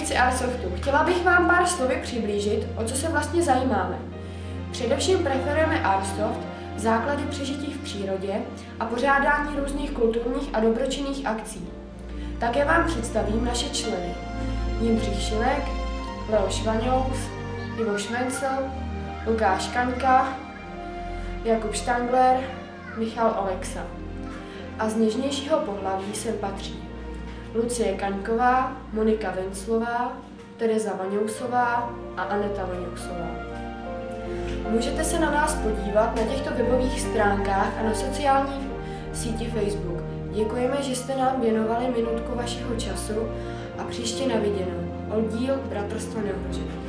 fanoušci Airsoftu, chtěla bych vám pár slovy přiblížit, o co se vlastně zajímáme. Především preferujeme Airsoft, základy přežití v přírodě a pořádání různých kulturních a dobročinných akcí. Také vám představím naše členy. Jindřich Šilek, Leo Švaňous, Ivo Švencel, Lukáš Kaňka, Jakub Štangler, Michal Oleksa. A z něžnějšího pohlaví sem patří Lucie Kaňková, Monika Venclová, Tereza Vaňousová a Aneta Vaňousová. Můžete se na nás podívat na těchto webových stránkách a na sociální síti Facebook. Děkujeme, že jste nám věnovali minutku vašeho času a příště na viděnou. Oddíl Bratrstva neohrožených.